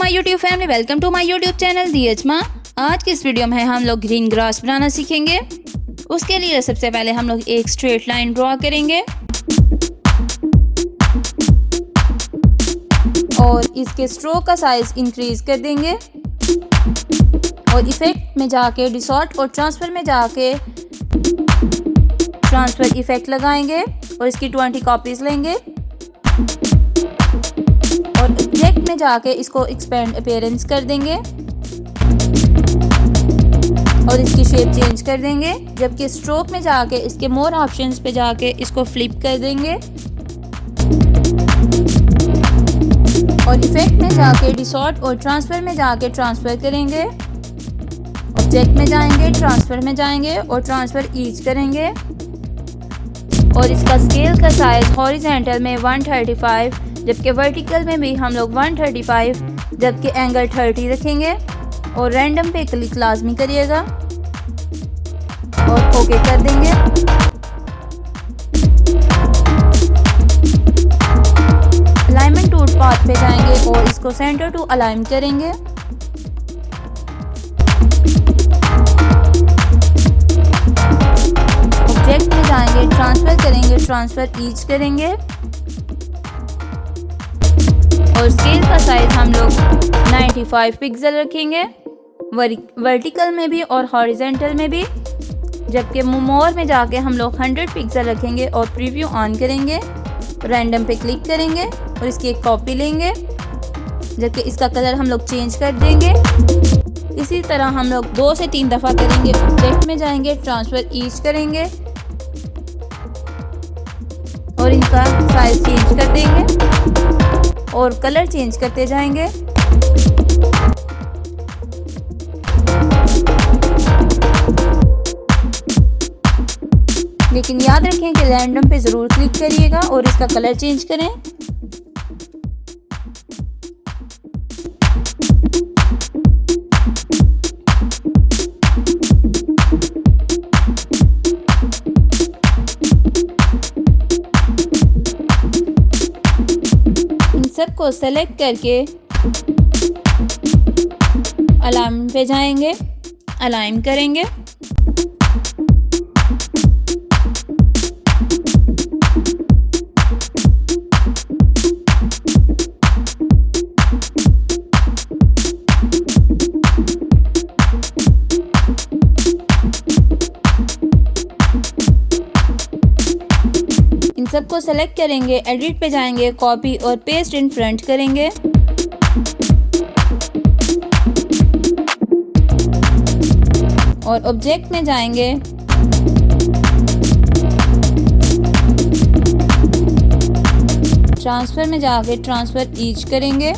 My YouTube family, welcome to my YouTube channel दी अजमा। आज की इस वीडियो में हम लोग ग्रीन ग्रास बनाना सीखेंगे। उसके लिए सबसे पहले हम लोग एक स्ट्रेट लाइन ड्रॉ करेंगे और इसके स्ट्रोक का साइज इंक्रीज कर देंगे और इफेक्ट में जाके डिसॉर्ट और ट्रांसफर में जाके ट्रांसफर इफेक्ट लगाएंगे और इसकी 20 कॉपीज लेंगे और ऑब्जेक्ट में जाके इसको एक्सपेंड अपीयरेंस कर देंगे और इसकी शेप चेंज कर देंगे। जबकि स्ट्रोक में जाके इसके मोर ऑप्शंस पे जाके इसको फ्लिप कर देंगे और इफेक्ट में जाके डिसॉर्ट और ट्रांसफर में जाके ट्रांसफर करेंगे। ऑब्जेक्ट में जाएंगे, ट्रांसफर में जाएंगे और ट्रांसफर ईच करेंगे और इसका स्केल का साइज हॉरिजॉन्टल में 135, जबकि वर्टिकल में भी हम लोग 135, जबकि एंगल 30 रखेंगे और रैंडम पे क्लिक लाजमी करिएगा और ओके कर देंगे। अलाइनमेंट टूल पाथ पे जाएंगे और इसको सेंटर टू अलाइन करेंगे। ऑब्जेक्ट में जाएंगे, ट्रांसफर करेंगे, ट्रांसफर ईच करेंगे और स्केल का साइज हम लोग 95 पिक्सल रखेंगे वर्टिकल में भी और हॉरिजॉन्टल में भी, जबकि मोर में जाके हम लोग 100 पिक्सल रखेंगे और प्रीव्यू ऑन करेंगे। रैंडम पे क्लिक करेंगे और इसकी एक कॉपी लेंगे, जबकि इसका कलर हम लोग चेंज कर देंगे। इसी तरह हम लोग 2 से 3 दफ़ा करेंगे। ऑब्जेक्ट में जाएंगे, ट्रांसफर ईच करेंगे और इनका साइज चेंज कर देंगे और कलर चेंज करते जाएंगे। लेकिन याद रखें कि रैंडम पे ज़रूर क्लिक करिएगा और इसका कलर चेंज करें। इन सबको सेलेक्ट करके अलाइन पे जाएंगे, अलाइन करेंगे सबको सेलेक्ट करेंगे, एडिट पे जाएंगे, कॉपी और पेस्ट इन फ्रंट करेंगे और ऑब्जेक्ट में जाएंगे, ट्रांसफर में जाके ट्रांसफर ईच करेंगे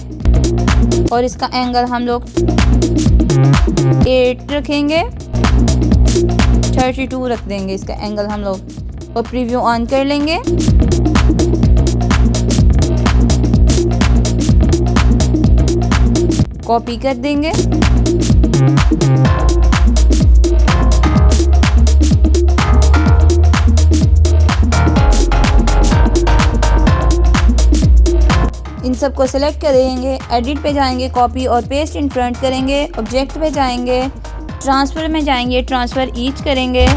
और इसका एंगल हम लोग 8 रखेंगे, 32 रख देंगे इसका एंगल हम लोग और प्रीव्यू ऑन कर लेंगे। कॉपी कर देंगे इन सबको सेलेक्ट करेंगे, एडिट पे जाएंगे, कॉपी और पेस्ट इन फ्रंट करेंगे। ऑब्जेक्ट पे जाएंगे, ट्रांसफर में जाएंगे, ट्रांसफर ईच करेंगे।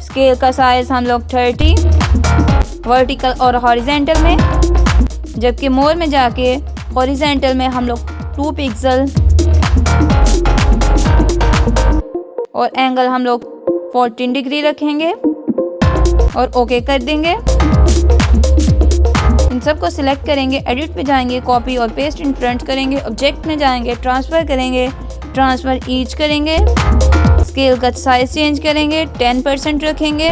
स्केल का साइज हम लोग 30 वर्टिकल और हॉरिजॉन्टल में, जबकि मोर में जाके हॉरिजॉन्टल में हम लोग 2 पिक्सल और एंगल हम लोग 14 डिग्री रखेंगे और ओके कर देंगे। इन सबको सिलेक्ट करेंगे, एडिट पे जाएंगे, कॉपी और पेस्ट इन फ्रंट करेंगे। ऑब्जेक्ट में जाएंगे, ट्रांसफ़र करेंगे, ट्रांसफ़र ईच करेंगे। स्केल का साइज चेंज करेंगे, 10% रखेंगे,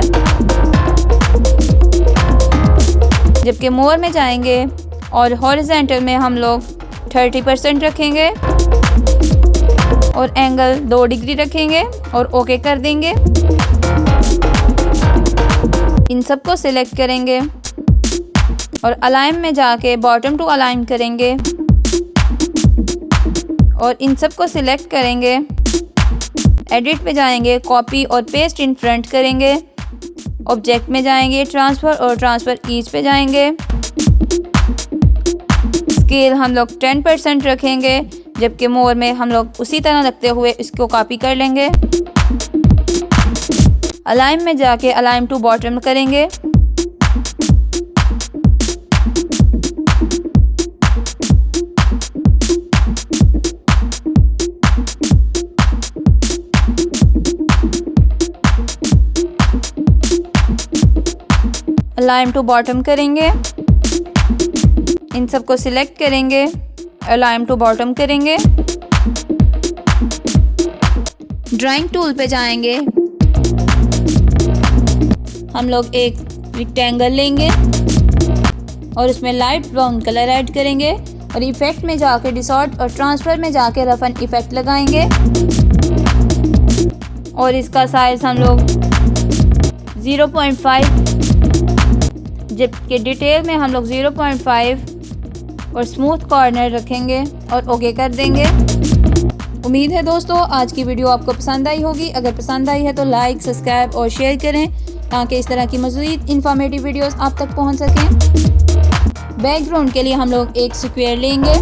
जबकि मोर में जाएंगे और हॉरिजॉन्टल में हम लोग 30% रखेंगे और एंगल 2 डिग्री रखेंगे और ओके कर देंगे। इन सबको सिलेक्ट करेंगे और अलाइन में जाके बॉटम टू अलाइन करेंगे और इन सबको सिलेक्ट करेंगे, एडिट पे जाएंगे, कॉपी और पेस्ट इन फ्रंट करेंगे। ऑब्जेक्ट में जाएंगे, ट्रांसफ़र और ट्रांसफ़र ईच पे जाएंगे। स्केल हम लोग 10% रखेंगे, जबकि मोर में हम लोग उसी तरह रखते हुए इसको कॉपी कर लेंगे। अलाइन में जाके अलाइन टू बॉटम करेंगे। अलाइन टू बॉटम करेंगे, इन सबको सिलेक्ट करेंगे, अलाइन टू बॉटम करेंगे, ड्राइंग टूल पे जाएंगे, हम लोग एक रेक्टेंगल लेंगे और उसमें लाइट ब्राउन कलर ऐड करेंगे और इफेक्ट में जाके डिसॉर्ट और ट्रांसफर में जाके रफ एंड इफेक्ट लगाएंगे और इसका साइज हम लोग 0.5, जबकि डिटेल में हम लोग 0.5 और स्मूथ कॉर्नर रखेंगे और ओके कर देंगे। उम्मीद है दोस्तों आज की वीडियो आपको पसंद आई होगी। अगर पसंद आई है तो लाइक, सब्सक्राइब और शेयर करें ताकि इस तरह की मज़ीद इंफॉर्मेटिव वीडियोस आप तक पहुंच सकें। बैकग्राउंड के लिए हम लोग एक स्क्वायर लेंगे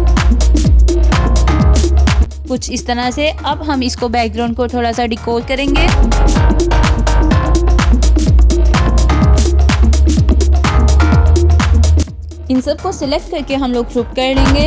कुछ इस तरह से। अब हम इसको बैकग्राउंड को थोड़ा सा डिकोर करेंगे। इन सब को सिलेक्ट करके हम लोग ग्रुप कर लेंगे।